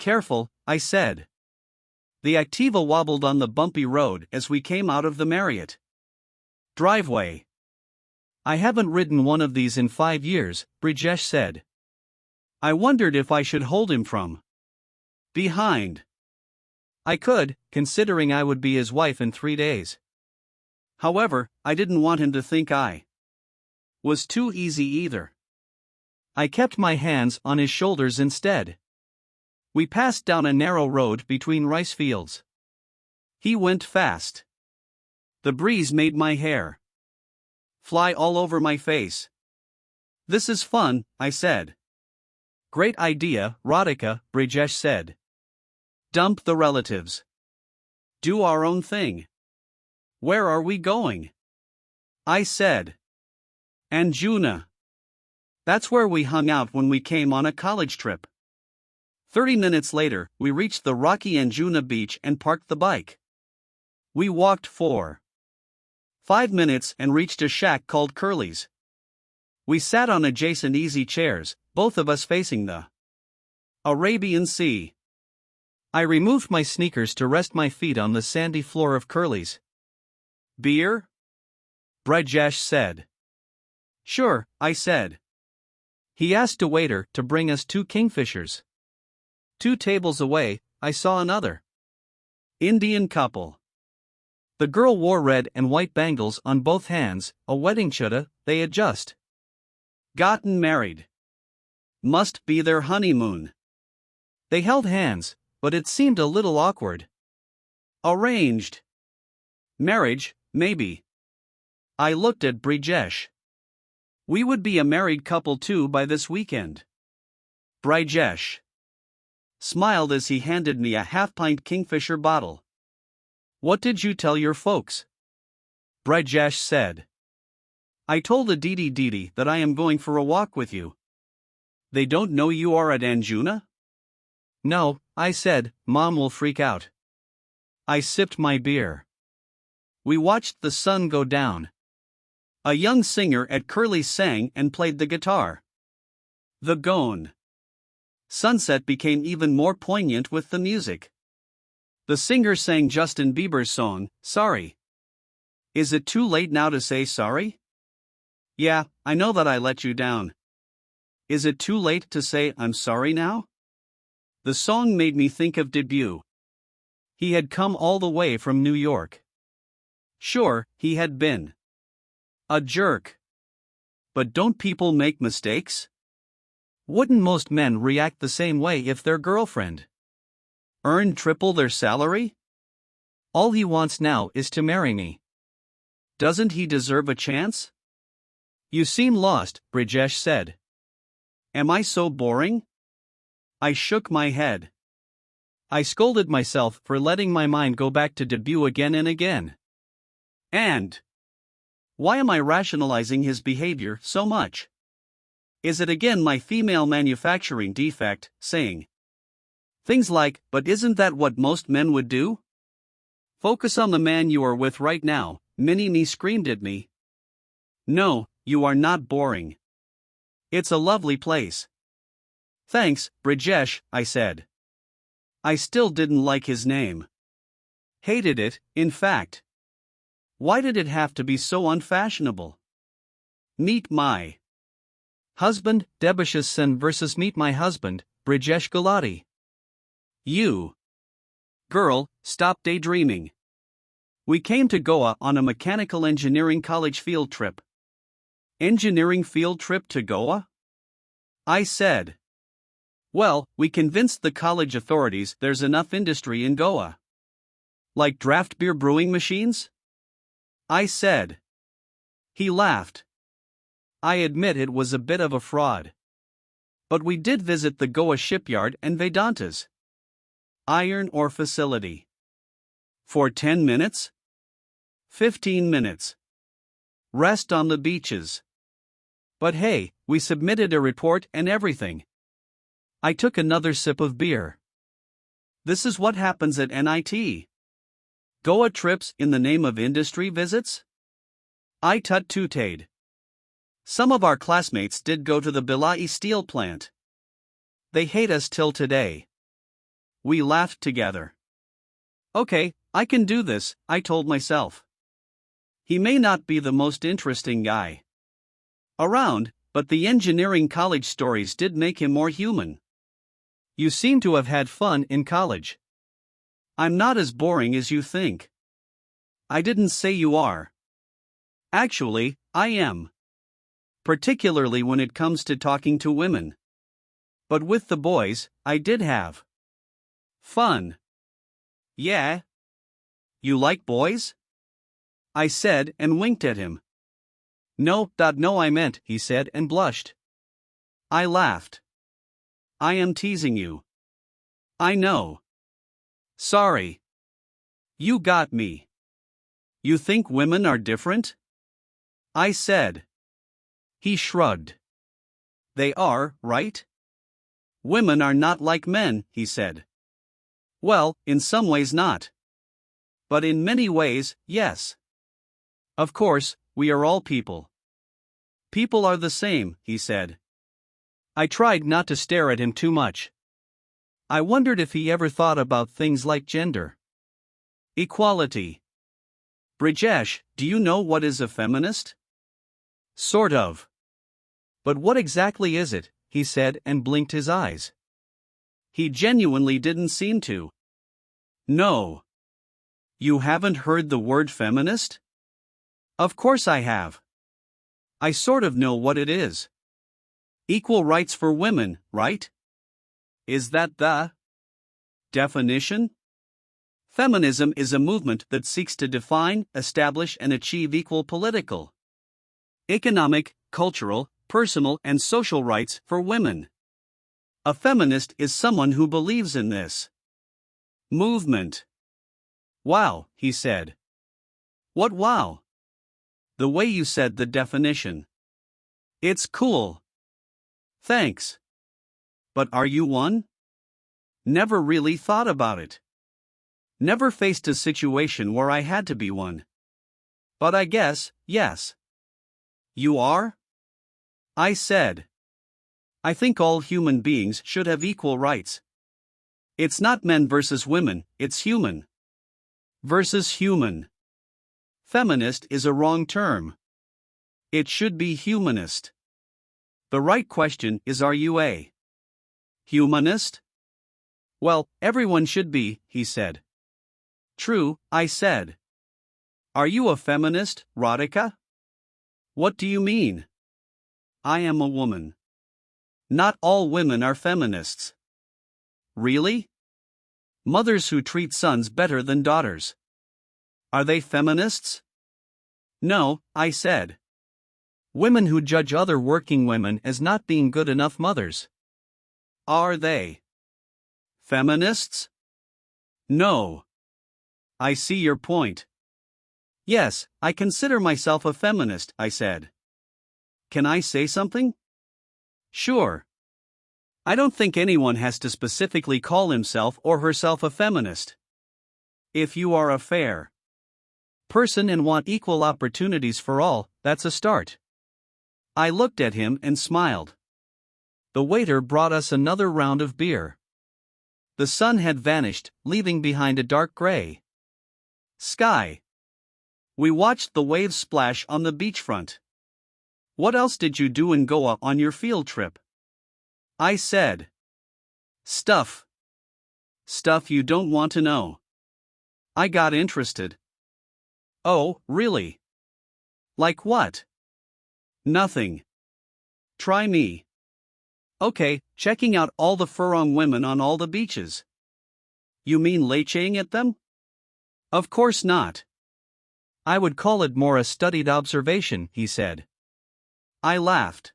careful, I said. The Activa wobbled on the bumpy road as we came out of the Marriott driveway. I haven't ridden one of these in 5 years, Brijesh said. I wondered if I should hold him from behind. I could, considering I would be his wife in 3 days. However, I didn't want him to think I was too easy either. I kept my hands on his shoulders instead. We passed down a narrow road between rice fields. He went fast. The breeze made my hair fly all over my face. This is fun, I said. Great idea, Radhika, Brijesh said. Dump the relatives. Do our own thing. Where are we going? I said. Anjuna. That's where we hung out when we came on a college trip. 30 minutes later, we reached the rocky Anjuna beach and parked the bike. We walked for 5 minutes and reached a shack called Curly's. We sat on adjacent easy chairs, both of us facing the Arabian Sea. I removed my sneakers to rest my feet on the sandy floor of Curly's. Beer? Brijesh said. Sure, I said. He asked a waiter to bring us 2 kingfishers. 2 tables away, I saw another Indian couple. The girl wore red and white bangles on both hands, a wedding chudha. They had just gotten married. Must be their honeymoon. They held hands, but it seemed a little awkward. Arranged marriage, maybe. I looked at Brijesh. We would be a married couple too by this weekend. Brijesh smiled as he handed me a half-pint Kingfisher bottle. What did you tell your folks? Brijesh said. I told Aditi that I am going for a walk with you. They don't know you are at Anjuna? No, I said, Mom will freak out. I sipped my beer. We watched the sun go down. A young singer at Curly's sang and played the guitar. The Gone sunset became even more poignant with the music. The singer sang Justin Bieber's song, Sorry. Is it too late now to say sorry? Yeah, I know that I let you down. Is it too late to say I'm sorry now? The song made me think of Debut. He had come all the way from New York. Sure, he had been a jerk. But don't people make mistakes? Wouldn't most men react the same way if their girlfriend earned triple their salary? All he wants now is to marry me. Doesn't he deserve a chance? You seem lost, Brijesh said. Am I so boring? I shook my head. I scolded myself for letting my mind go back to Debut again and again. And why am I rationalizing his behavior so much? Is it again my female manufacturing defect, saying things like, but isn't that what most men would do? Focus on the man you are with right now, Mini-Me screamed at me. No, you are not boring. It's a lovely place. Thanks, Brijesh, I said. I still didn't like his name. Hated it, in fact. Why did it have to be so unfashionable? Meet my husband, Debashis Sen versus Meet My Husband, Brijesh Gulati. You girl, stop daydreaming. We came to Goa on a mechanical engineering college field trip. Engineering field trip to Goa? I said. Well, we convinced the college authorities there's enough industry in Goa. Like draft beer brewing machines? I said. He laughed. I admit it was a bit of a fraud. But we did visit the Goa shipyard and Vedanta's iron ore facility. For 10 minutes? 15 minutes. Rest on the beaches. But hey, we submitted a report and everything. I took another sip of beer. This is what happens at NIT. Goa trips in the name of industry visits? I tut-tutted. Some of our classmates did go to the Bhilai steel plant. They hate us till today. We laughed together. Okay, I can do this, I told myself. He may not be the most interesting guy around, but the engineering college stories did make him more human. You seem to have had fun in college. I'm not as boring as you think. I didn't say you are. Actually, I am. Particularly when it comes to talking to women. But with the boys, I did have fun. Yeah. You like boys? I said and winked at him. No, I meant, he said and blushed. I laughed. I am teasing you. I know. Sorry. You got me. You think women are different? I said. He shrugged. They are, right? Women are not like men, he said. Well, in some ways not. But in many ways, yes. Of course, we are all people. People are the same, he said. I tried not to stare at him too much. I wondered if he ever thought about things like gender. Equality. Brijesh, do you know what is a feminist? Sort of. But what exactly is it? He said and blinked his eyes. He genuinely didn't seem to. No. You haven't heard the word feminist? Of course I have. I sort of know what it is. Equal rights for women, right? Is that the definition? Feminism is a movement that seeks to define, establish, and achieve equal political, economic, cultural, personal, and social rights for women. A feminist is someone who believes in this movement. Wow, he said. What wow? The way you said the definition. It's cool. Thanks. But are you one? Never really thought about it. Never faced a situation where I had to be one. But I guess, yes. You are? I said. I think all human beings should have equal rights. It's not men versus women, it's human versus human. Feminist is a wrong term. It should be humanist. The right question is, are you a humanist? Well, everyone should be, he said. True, I said. Are you a feminist, Radhika? What do you mean? I am a woman. Not all women are feminists. Really? Mothers who treat sons better than daughters. Are they feminists? No, I said. Women who judge other working women as not being good enough mothers. Are they feminists? No. I see your point. Yes, I consider myself a feminist, I said. Can I say something? Sure. I don't think anyone has to specifically call himself or herself a feminist. If you are a fair person and want equal opportunities for all, that's a start. I looked at him and smiled. The waiter brought us another round of beer. The sun had vanished, leaving behind a dark gray sky. We watched the waves splash on the beachfront. What else did you do in Goa on your field trip? I said. Stuff. Stuff you don't want to know. I got interested. Oh, really? Like what? Nothing. Try me. Okay, checking out all the furong women on all the beaches. You mean leching at them? Of course not. I would call it more a studied observation, he said. I laughed.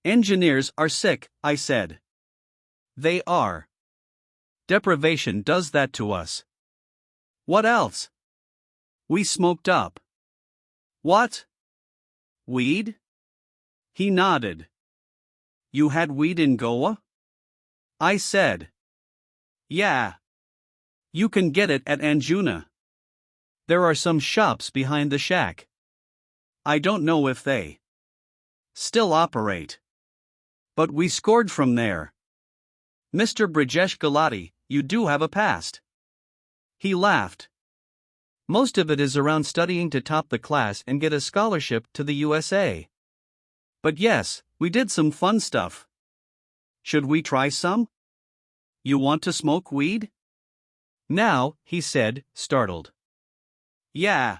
Engineers are sick, I said. They are. Deprivation does that to us. What else? We smoked up. What? Weed? He nodded. You had weed in Goa? I said. Yeah. You can get it at Anjuna. There are some shops behind the shack. I don't know if they still operate. But we scored from there. Mr. Brijesh Gulati, you do have a past. He laughed. Most of it is around studying to top the class and get a scholarship to the USA. But yes, we did some fun stuff. Should we try some? You want to smoke weed? Now, he said, startled. Yeah.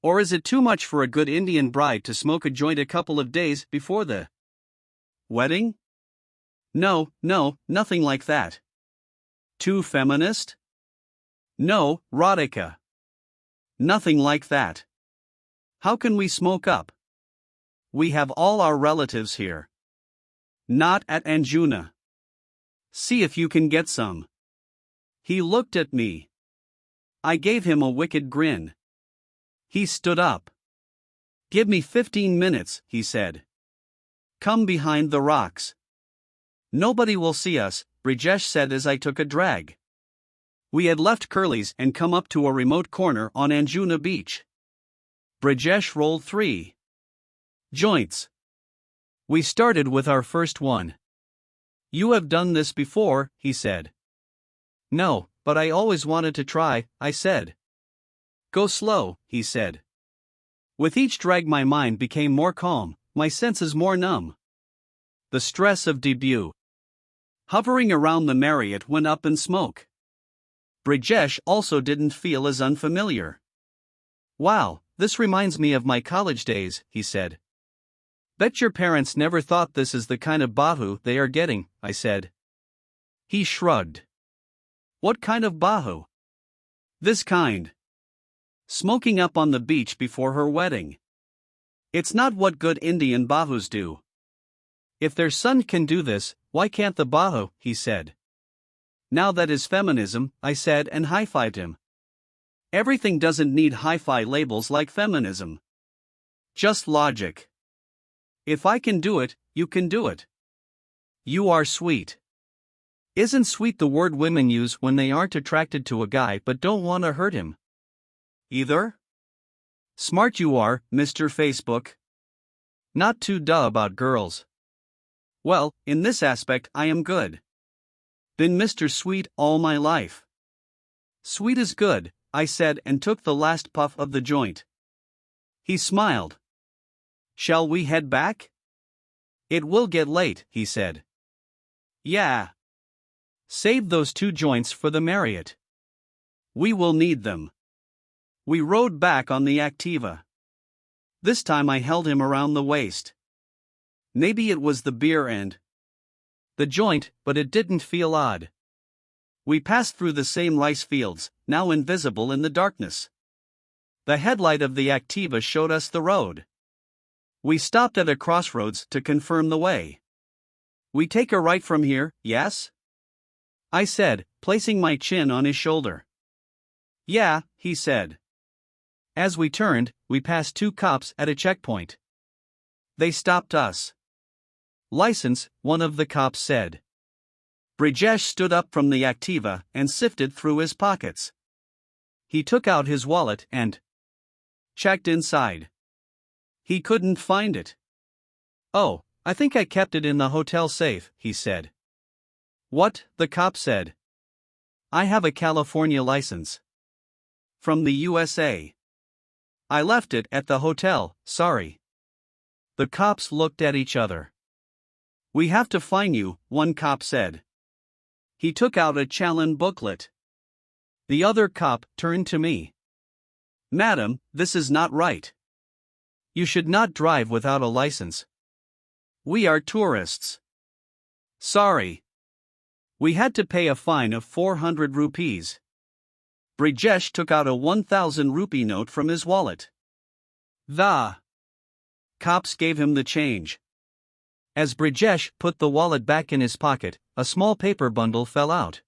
Or is it too much for a good Indian bride to smoke a joint a couple of days before the wedding? No, nothing like that. Too feminist? No, Radhika. Nothing like that. How can we smoke up? We have all our relatives here. Not at Anjuna. See if you can get some. He looked at me. I gave him a wicked grin. He stood up. Give me 15 minutes, he said. Come behind the rocks. Nobody will see us, Brijesh said as I took a drag. We had left Curly's and come up to a remote corner on Anjuna Beach. Brijesh rolled 3 joints. We started with our first one. You have done this before, he said. No, but I always wanted to try, I said. Go slow, he said. With each drag my mind became more calm, my senses more numb. The stress of debut. Hovering around the Marriott went up in smoke. Brijesh also didn't feel as unfamiliar. Wow, this reminds me of my college days, he said. Bet your parents never thought this is the kind of bahu they are getting, I said. He shrugged. What kind of bahu? This kind. Smoking up on the beach before her wedding. It's not what good Indian bahus do. If their son can do this, why can't the bahu, he said. Now that is feminism, I said and high-fived him. Everything doesn't need hi-fi labels like feminism. Just logic. If I can do it, you can do it. You are sweet. Isn't sweet the word women use when they aren't attracted to a guy but don't want to hurt him? Either? Smart you are, Mr. Facebook. Not too duh about girls. Well, in this aspect I am good. Been Mr. Sweet all my life. Sweet is good, I said and took the last puff of the joint. He smiled. Shall we head back? It will get late, he said. Yeah. Save those 2 joints for the Marriott. We will need them. We rode back on the Activa. This time I held him around the waist. Maybe it was the beer and the joint, but it didn't feel odd. We passed through the same rice fields, now invisible in the darkness. The headlight of the Activa showed us the road. We stopped at a crossroads to confirm the way. We take a right from here, yes? I said, placing my chin on his shoulder. Yeah, he said. As we turned, we passed 2 cops at a checkpoint. They stopped us. License, one of the cops said. Brijesh stood up from the Activa and sifted through his pockets. He took out his wallet and checked inside. He couldn't find it. Oh, I think I kept it in the hotel safe, he said. What? The cop said. I have a California license. From the USA. I left it at the hotel, sorry. The cops looked at each other. We have to fine you, one cop said. He took out a challan booklet. The other cop turned to me. Madam, this is not right. You should not drive without a license. We are tourists. Sorry. We had to pay a fine of 400 rupees. Brijesh took out a 1,000 rupee note from his wallet. The cops gave him the change. As Brijesh put the wallet back in his pocket, a small paper bundle fell out.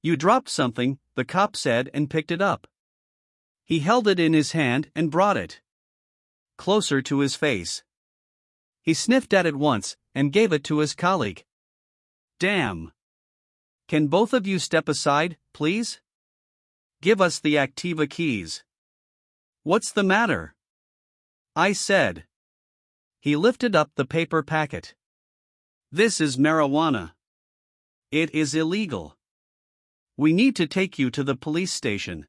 You dropped something, the cop said and picked it up. He held it in his hand and brought it closer to his face. He sniffed at it once and gave it to his colleague. Damn. Can both of you step aside, please? Give us the Activa keys. What's the matter? I said. He lifted up the paper packet. This is marijuana. It is illegal. We need to take you to the police station.